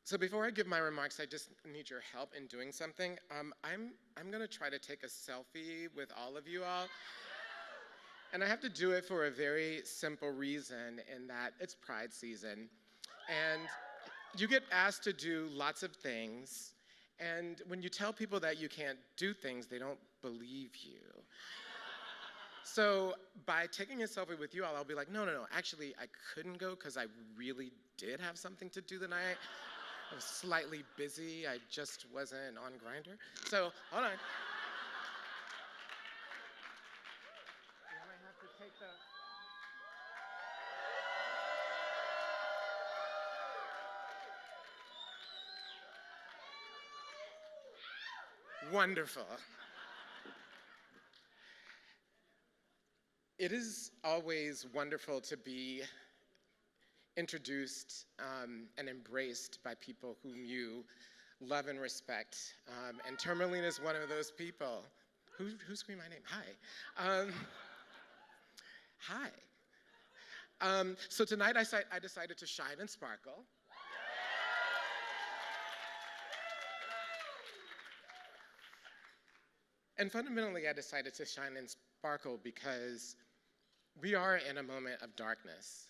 So before I give my remarks, I just need your help in doing something. I'm gonna try to take a selfie with all of you all. And I have to do it for a very simple reason, in that it's Pride season. And you get asked to do lots of things, and when you tell people that you can't do things, they don't believe you. So by taking a selfie with you all, I'll be like, no, actually I couldn't go because I really did have something to do tonight. I was slightly busy, I just wasn't on Grindr. So, hold on. You might have to take the... Wonderful. It is always wonderful to be introduced and embraced by people whom you love and respect. And Tourmaline is one of those people. Who screamed my name? Hi. Hi. So tonight I decided to shine and sparkle. And fundamentally, I decided to shine and sparkle because we are in a moment of darkness.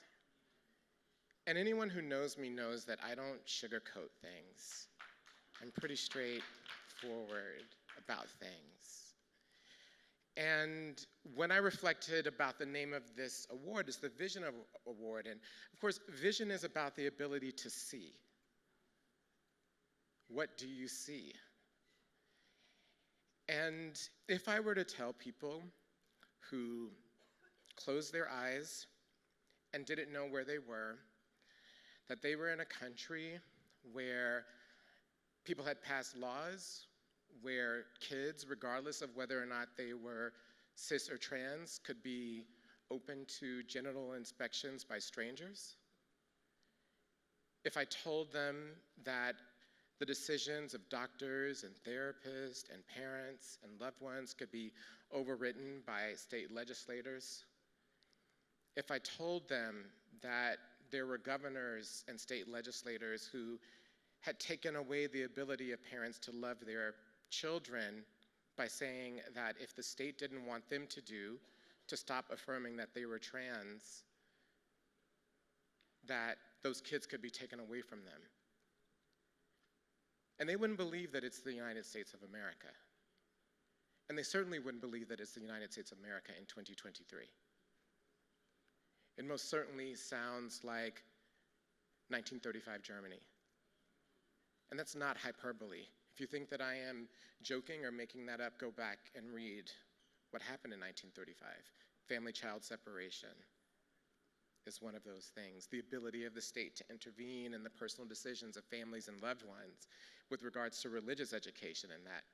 And anyone who knows me knows that I don't sugarcoat things. I'm pretty straightforward about things. And when I reflected about the name of this award, it's the Vision Award. And of course, vision is about the ability to see. What do you see? And if I were to tell people who closed their eyes and didn't know where they were, that they were in a country where people had passed laws, where kids, regardless of whether or not they were cis or trans, could be open to genital inspections by strangers. If I told them that the decisions of doctors and therapists and parents and loved ones could be overridden by state legislators. If I told them that there were governors and state legislators who had taken away the ability of parents to love their children by saying that if the state didn't want them to stop affirming that they were trans, that those kids could be taken away from them. And they wouldn't believe that it's the United States of America. And they certainly wouldn't believe that it's the United States of America in 2023. It most certainly sounds like 1935 Germany. And that's not hyperbole. If you think that I am joking or making that up, go back and read what happened in 1935. Family-child separation is one of those things. The ability of the state to intervene in the personal decisions of families and loved ones with regards to religious education and that.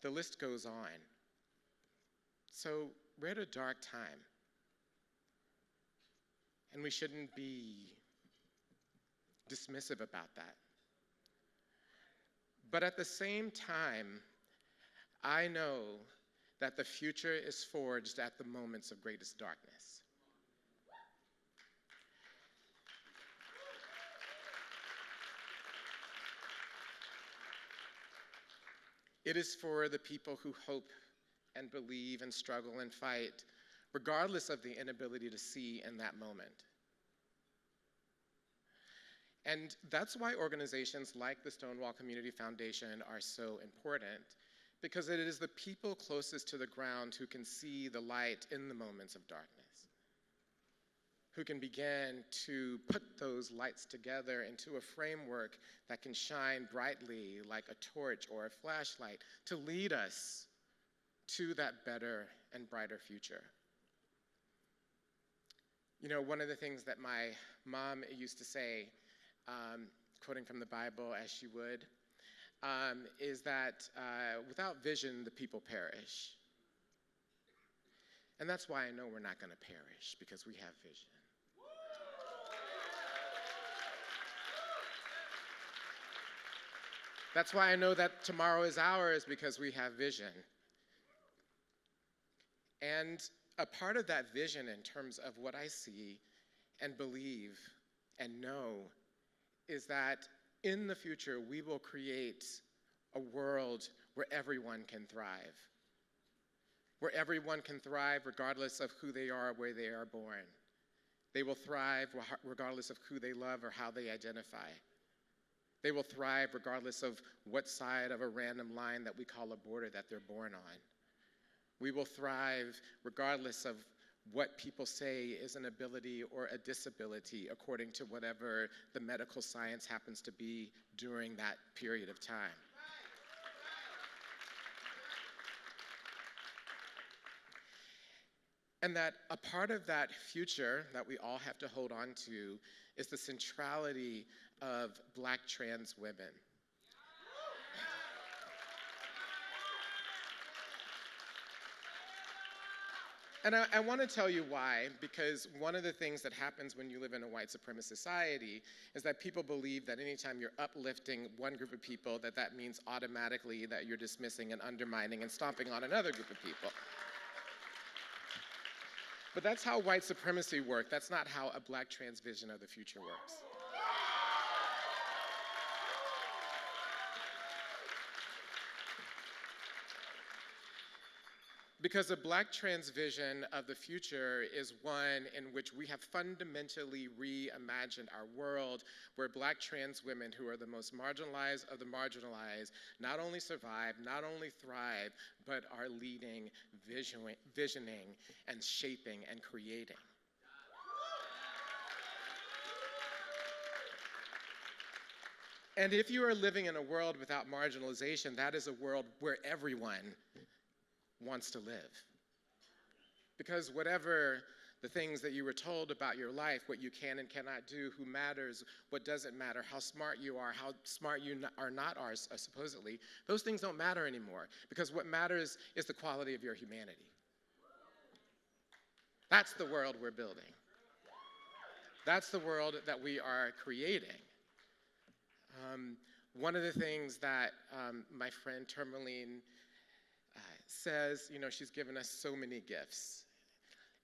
The list goes on. So we're at a dark time. And we shouldn't be dismissive about that. But at the same time, I know that the future is forged at the moments of greatest darkness. It is for the people who hope and believe and struggle and fight, regardless of the inability to see in that moment. And that's why organizations like the Stonewall Community Foundation are so important, because it is the people closest to the ground who can see the light in the moments of darkness, who can begin to put those lights together into a framework that can shine brightly like a torch or a flashlight to lead us to that better and brighter future. You know, one of the things that my mom used to say, quoting from the Bible as she would, is that without vision, the people perish. And that's why I know we're not going to perish, because we have vision. That's why I know that tomorrow is ours, because we have vision. And a part of that vision in terms of what I see and believe and know is that in the future, we will create a world where everyone can thrive. Where everyone can thrive regardless of who they are, where they are born. They will thrive regardless of who they love or how they identify. They will thrive regardless of what side of a random line that we call a border that they're born on. We will thrive regardless of what people say is an ability or a disability according to whatever the medical science happens to be during that period of time. And that a part of that future that we all have to hold on to is the centrality of Black trans women. And I want to tell you why, because one of the things that happens when you live in a white supremacist society is that people believe that anytime you're uplifting one group of people, that means automatically that you're dismissing and undermining and stomping on another group of people. But that's how white supremacy works. That's not how a Black trans vision of the future works. Because a Black trans vision of the future is one in which we have fundamentally reimagined our world, where Black trans women, who are the most marginalized of the marginalized, not only survive, not only thrive, but are leading, visioning, and shaping and creating. And if you are living in a world without marginalization, that is a world where everyone wants to live. Because whatever the things that you were told about your life, what you can and cannot do, who matters, what doesn't matter, how smart you are, how smart you are not are, supposedly, those things don't matter anymore. Because what matters is the quality of your humanity. That's the world we're building. That's the world that we are creating. One of the things that my friend Tourmaline says, she's given us so many gifts.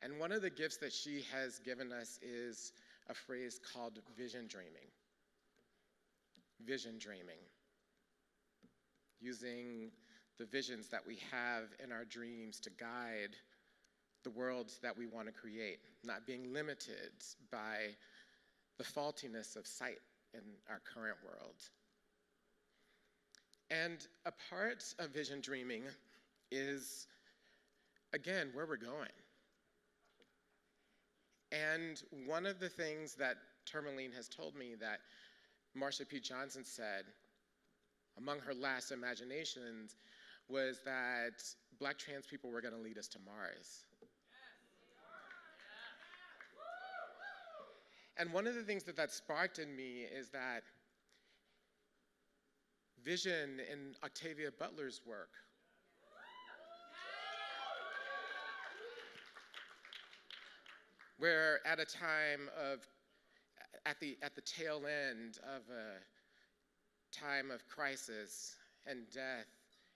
And one of the gifts that she has given us is a phrase called vision dreaming. Vision dreaming. Using the visions that we have in our dreams to guide the worlds that we want to create, not being limited by the faultiness of sight in our current world. And a part of vision dreaming is, again, where we're going. And one of the things that Tourmaline has told me that Marsha P. Johnson said among her last imaginations was that Black trans people were going to lead us to Mars. And one of the things that sparked in me is that vision in Octavia Butler's work, where at a time of, at the tail end of a time of crisis and death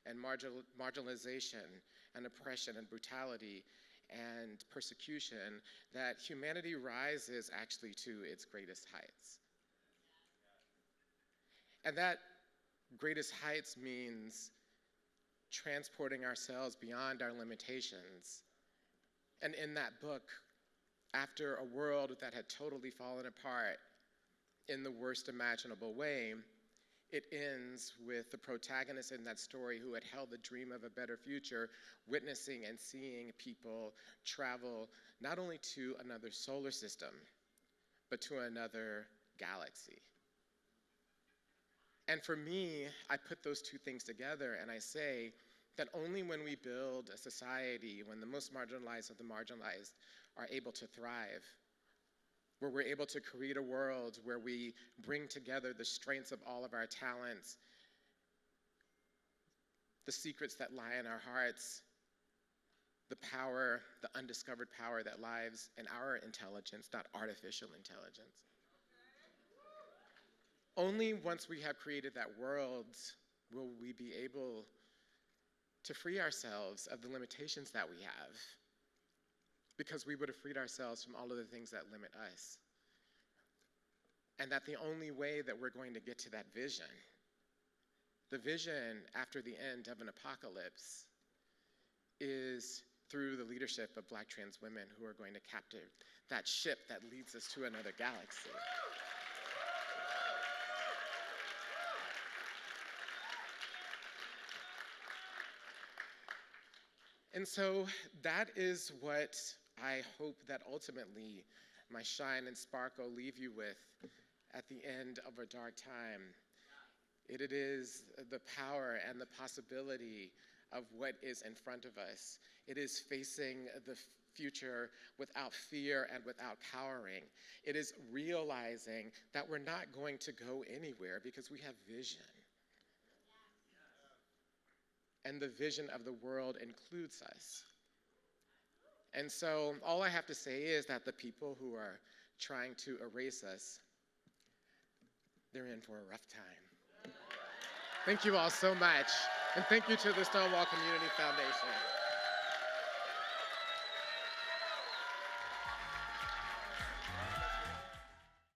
and marginalization and oppression and brutality and persecution, that humanity rises actually to its greatest heights. And that greatest heights means transporting ourselves beyond our limitations. And in that book, after a world that had totally fallen apart in the worst imaginable way, it ends with the protagonist in that story who had held the dream of a better future, witnessing and seeing people travel not only to another solar system, but to another galaxy. And for me, I put those two things together and I say that only when we build a society, when the most marginalized of the marginalized are able to thrive, where we're able to create a world where we bring together the strengths of all of our talents, the secrets that lie in our hearts, the power, the undiscovered power that lies in our intelligence, not artificial intelligence. Only once we have created that world will we be able to free ourselves of the limitations that we have, because we would have freed ourselves from all of the things that limit us. and that the only way that we're going to get to that vision, the vision after the end of an apocalypse, is through the leadership of Black trans women who are going to capture that ship that leads us to another galaxy. And so that is what I hope that ultimately my shine and sparkle leave you with at the end of a dark time. It is the power and the possibility of what is in front of us. It is facing the future without fear and without cowering. It is realizing that we're not going to go anywhere because we have vision. And the vision of the world includes us. And so all I have to say is that the people who are trying to erase us, they're in for a rough time. Thank you all so much. And thank you to the Stonewall Community Foundation.